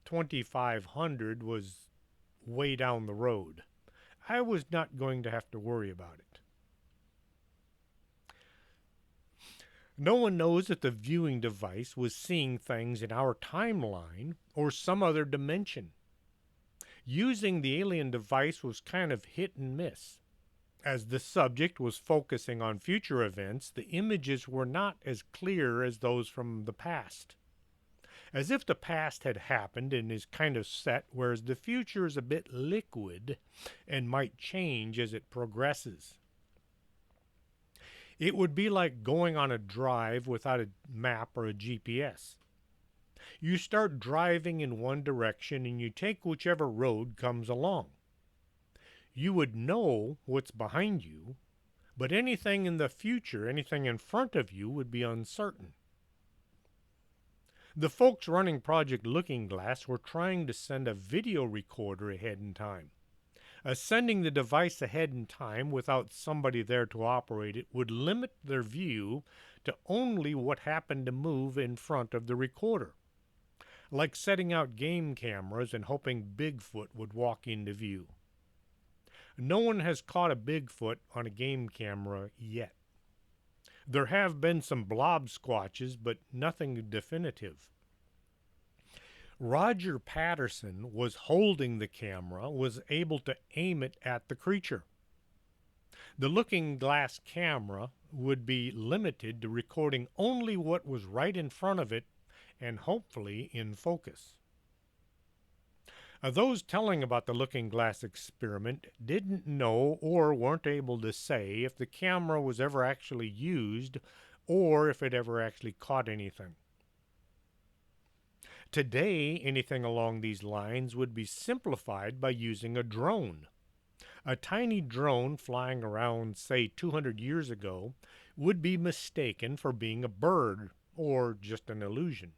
B: 2500 was way down the road. I was not going to have to worry about it. No one knows if the viewing device was seeing things in our timeline or some other dimension. Using the alien device was kind of hit and miss. As the subject was focusing on future events, the images were not as clear as those from the past. As if the past had happened and is kind of set, whereas the future is a bit liquid and might change as it progresses. It would be like going on a drive without a map or a GPS. You start driving in one direction and you take whichever road comes along. You would know what's behind you, but anything in the future, anything in front of you, would be uncertain. The folks running Project Looking Glass were trying to send a video recorder ahead in time. Sending the device ahead in time without somebody there to operate it would limit their view to only what happened to move in front of the recorder. Like setting out game cameras and hoping Bigfoot would walk into view. No one has caught a Bigfoot on a game camera yet. There have been some blob squatches, but nothing definitive. Roger Patterson was holding the camera, was able to aim it at the creature. The looking glass camera would be limited to recording only what was right in front of it and hopefully in focus. Those telling about the looking glass experiment didn't know or weren't able to say if the camera was ever actually used or if it ever actually caught anything. Today, anything along these lines would be simplified by using a drone. A tiny drone flying around, say, 200 years ago would be mistaken for being a bird or just an illusion.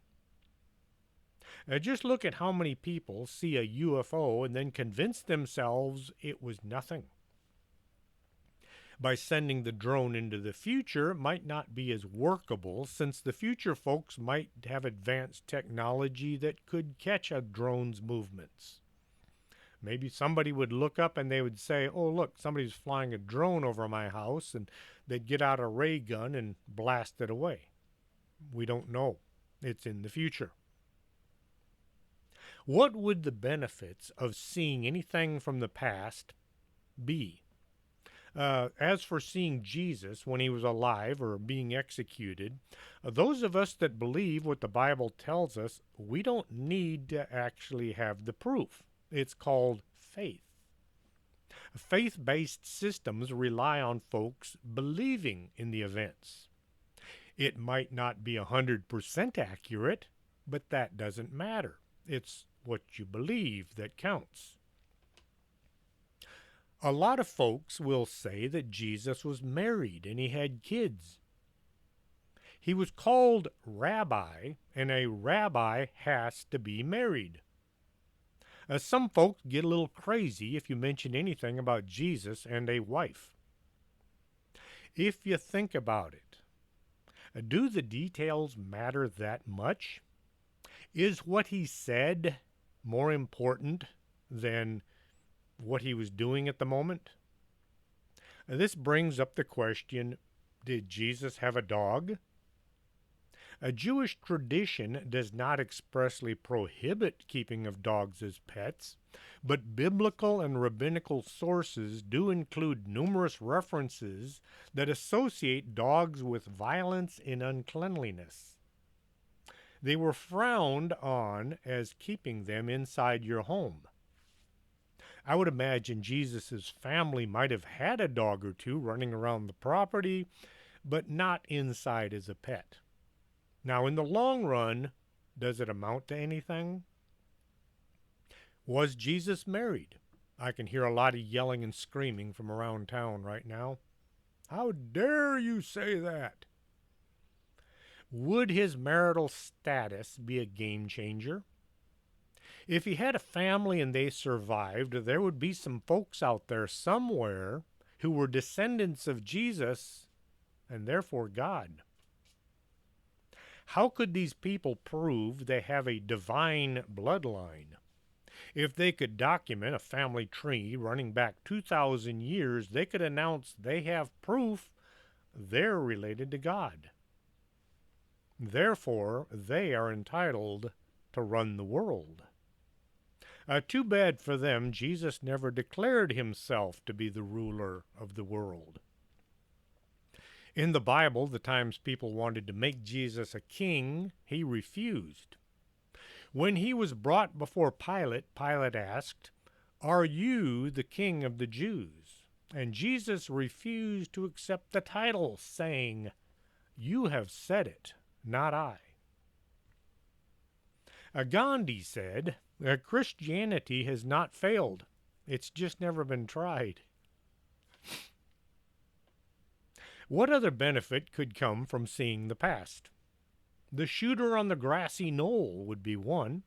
B: Just look at how many people see a UFO and then convince themselves it was nothing. By sending the drone into the future might not be as workable, since the future folks might have advanced technology that could catch a drone's movements. Maybe somebody would look up and they would say, oh, look, somebody's flying a drone over my house, and they'd get out a ray gun and blast it away. We don't know. It's in the future. What would the benefits of seeing anything from the past be? As for seeing Jesus when he was alive or being executed, those of us that believe what the Bible tells us, we don't need to actually have the proof. It's called faith. Faith based systems rely on folks believing in the events. It might not be 100% accurate, but that doesn't matter. It's what you believe that counts. A lot of folks will say that Jesus was married and he had kids. He was called rabbi, and a rabbi has to be married. Some folks get a little crazy if you mention anything about Jesus and a wife. If you think about it, do the details matter that much? Is what he said more important than what he was doing at the moment? This brings up the question, did Jesus have a dog? A Jewish tradition does not expressly prohibit keeping of dogs as pets, but biblical and rabbinical sources do include numerous references that associate dogs with violence and uncleanliness. They were frowned on as keeping them inside your home. I would imagine Jesus' family might have had a dog or two running around the property, but not inside as a pet. Now, in the long run, does it amount to anything? Was Jesus married? I can hear a lot of yelling and screaming from around town right now. How dare you say that? Would his marital status be a game changer? If he had a family and they survived, there would be some folks out there somewhere who were descendants of Jesus and therefore God. How could these people prove they have a divine bloodline? If they could document a family tree running back 2,000 years, they could announce they have proof they're related to God. Therefore, they are entitled to run the world. Too bad for them, Jesus never declared himself to be the ruler of the world. In the Bible, the times people wanted to make Jesus a king, he refused. When he was brought before Pilate, Pilate asked, "Are you the king of the Jews?" And Jesus refused to accept the title, saying, "You have said it, not I." Gandhi said, Christianity has not failed. It's just never been tried. What other benefit could come from seeing the past? The shooter on the grassy knoll would be one.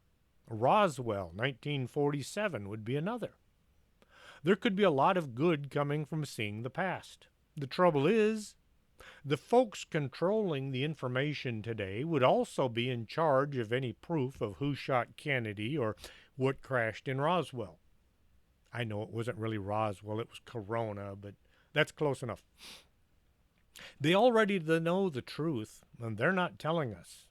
B: Roswell, 1947, would be another. There could be a lot of good coming from seeing the past. The trouble is, the folks controlling the information today would also be in charge of any proof of who shot Kennedy or what crashed in Roswell. I know it wasn't really Roswell, it was Corona, but that's close enough. They already know the truth, and they're not telling us.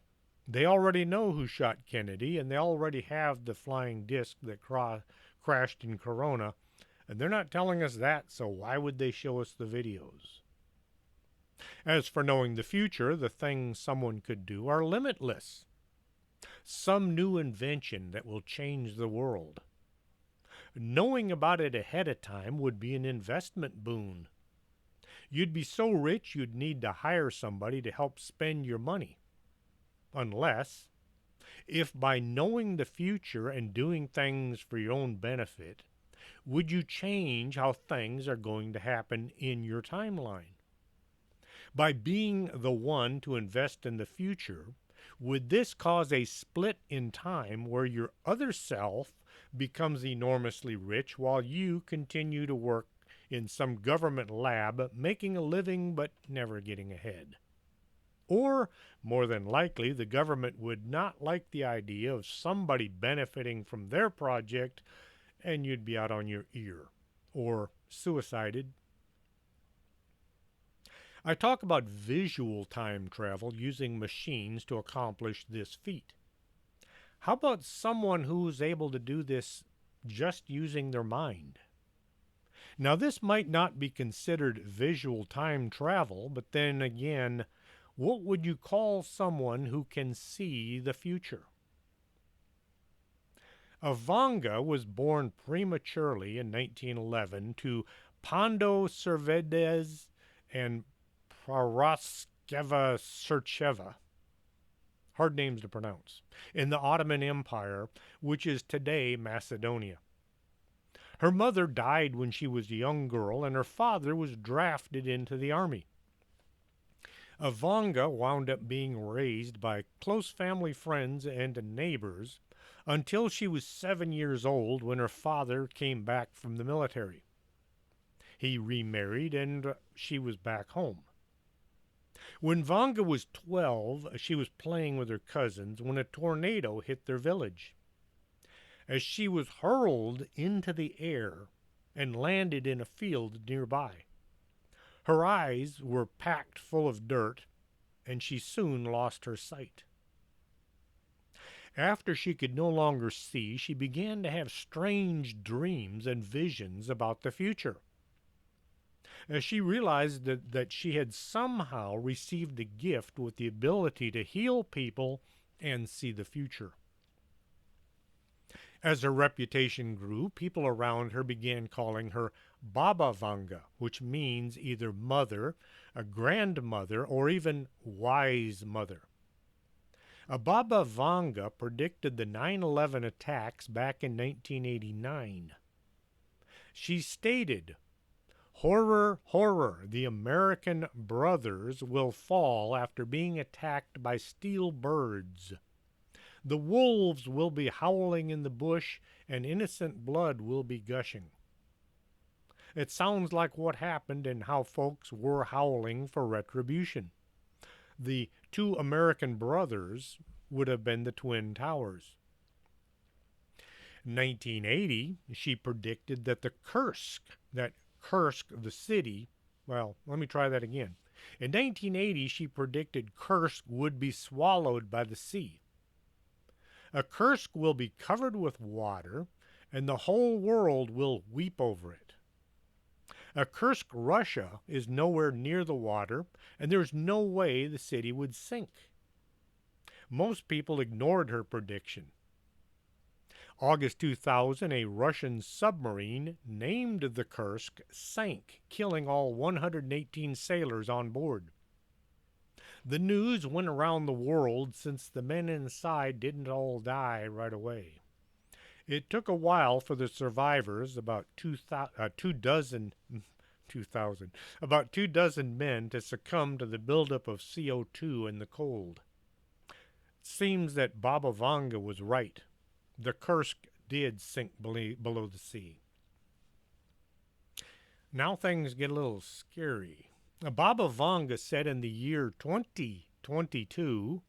B: They already know who shot Kennedy, and they already have the flying disc that crashed in Corona, and they're not telling us that, so why would they show us the videos? As for knowing the future, the things someone could do are limitless. Some new invention that will change the world. Knowing about it ahead of time would be an investment boon. You'd be so rich you'd need to hire somebody to help spend your money. Unless, if by knowing the future and doing things for your own benefit, would you change how things are going to happen in your timeline? By being the one to invest in the future, would this cause a split in time where your other self becomes enormously rich while you continue to work in some government lab, making a living but never getting ahead? Or, more than likely, the government would not like the idea of somebody benefiting from their project and you'd be out on your ear, or suicided. I talk about visual time travel using machines to accomplish this feat. How about someone who's able to do this just using their mind? Now, this might not be considered visual time travel, but then again, what would you call someone who can see the future? Vanga was born prematurely in 1911 to Pando Servedez and Paraskeva Sercheva, hard names to pronounce, in the Ottoman Empire, which is today Macedonia. Her mother died when she was a young girl, and her father was drafted into the army. Vanga wound up being raised by close family friends and neighbors until she was 7 years old when her father came back from the military. He remarried and she was back home. When Vanga was 12, she was playing with her cousins when a tornado hit their village. As she was hurled into the air and landed in a field nearby. Her eyes were packed full of dirt, and she soon lost her sight. After she could no longer see, she began to have strange dreams and visions about the future. As she realized that she had somehow received a gift with the ability to heal people and see the future. As her reputation grew, people around her began calling her Baba Vanga, which means either mother, a grandmother, or even wise mother. Baba Vanga predicted the 9/11 attacks back in 1989. She stated, "Horror, horror, the American brothers will fall after being attacked by steel birds. The wolves will be howling in the bush, and innocent blood will be gushing." It sounds like what happened and how folks were howling for retribution. The two American brothers would have been the Twin Towers. In 1980, she predicted that the Kursk, the city, well, let me try that again. In 1980, she predicted Kursk would be swallowed by the sea. A Kursk will be covered with water, and the whole world will weep over it. Kursk, Russia, is nowhere near the water, and there's no way the city would sink. Most people ignored her prediction. August 2000, a Russian submarine named the Kursk sank, killing all 118 sailors on board. The news went around the world since the men inside didn't all die right away. It took a while for the survivors, about 2,000 men, to succumb to the buildup of CO2 in the cold. It seems that Baba Vanga was right. The Kursk did sink below the sea. Now things get a little scary. Baba Vanga said in the year 2022,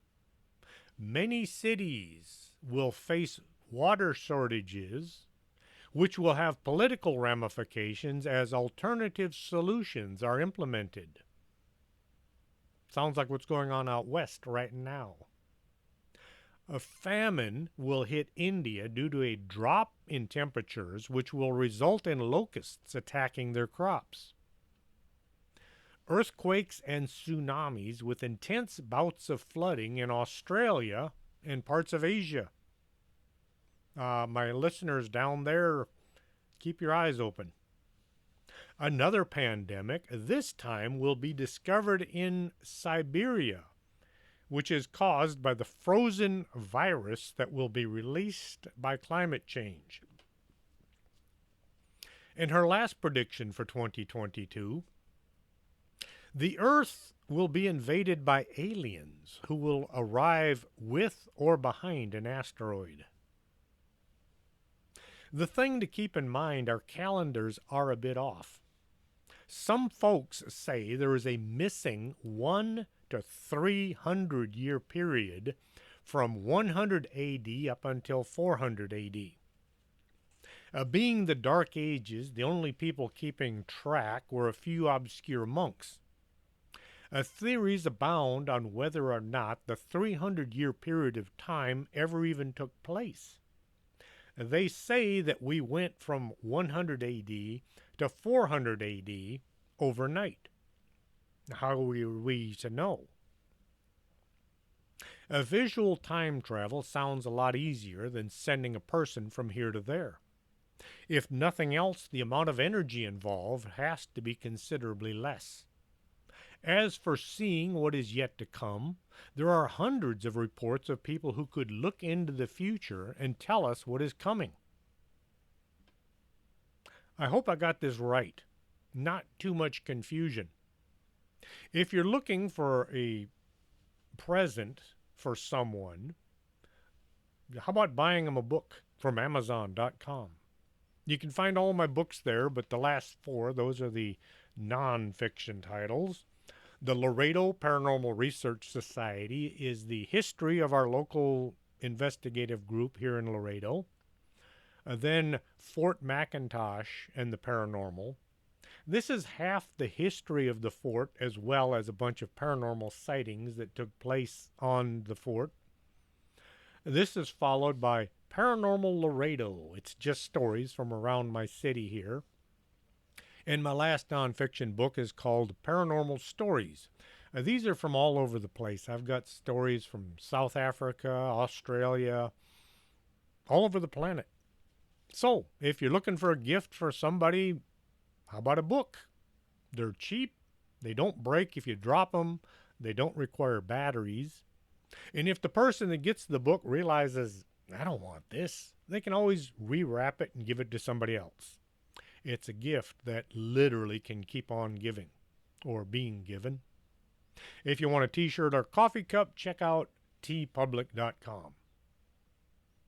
B: many cities will face water shortages, which will have political ramifications as alternative solutions are implemented. Sounds like what's going on out west right now. A famine will hit India due to a drop in temperatures, which will result in locusts attacking their crops. Earthquakes and tsunamis with intense bouts of flooding in Australia and parts of Asia. My listeners down there, keep your eyes open. Another pandemic, this time, will be discovered in Siberia, which is caused by the frozen virus that will be released by climate change. In her last prediction for 2022, the Earth will be invaded by aliens who will arrive with or behind an asteroid. The thing to keep in mind, our calendars are a bit off. Some folks say there is a missing 1 to 300 year period from 100 AD up until 400 AD. Being the Dark Ages, the only people keeping track were a few obscure monks. Theories abound on whether or not the 300-year period of time ever even took place. They say that we went from 100 AD to 400 AD overnight. How are we to know? A visual time travel sounds a lot easier than sending a person from here to there. If nothing else, the amount of energy involved has to be considerably less. As for seeing what is yet to come, there are hundreds of reports of people who could look into the future and tell us what is coming. I hope I got this right. Not too much confusion. If you're looking for a present for someone, how about buying them a book from Amazon.com? You can find all my books there, but the last four, those are the non-fiction titles. The Laredo Paranormal Research Society is the history of our local investigative group here in Laredo. Then Fort McIntosh and the Paranormal. This is half the history of the fort, as well as a bunch of paranormal sightings that took place on the fort. This is followed by Paranormal Laredo. It's just stories from around my city here. And my last nonfiction book is called Paranormal Stories. These are from all over the place. I've got stories from South Africa, Australia, all over the planet. So, if you're looking for a gift for somebody, how about a book? They're cheap. They don't break if you drop them. They don't require batteries. And if the person that gets the book realizes, I don't want this, they can always rewrap it and give it to somebody else. It's a gift that literally can keep on giving or being given. If you want a t-shirt or coffee cup, check out tpublic.com.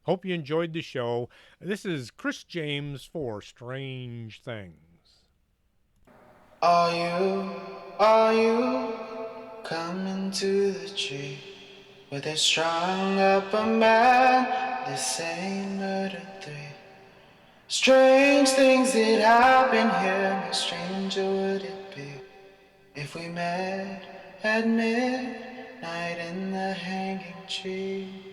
B: Hope you enjoyed the show. This is Chris James for Strange Things.
A: Are you coming to the tree where they strung up a man? They say murder 3. Strange things that happen here, no stranger would it be if we met at midnight in the hanging tree.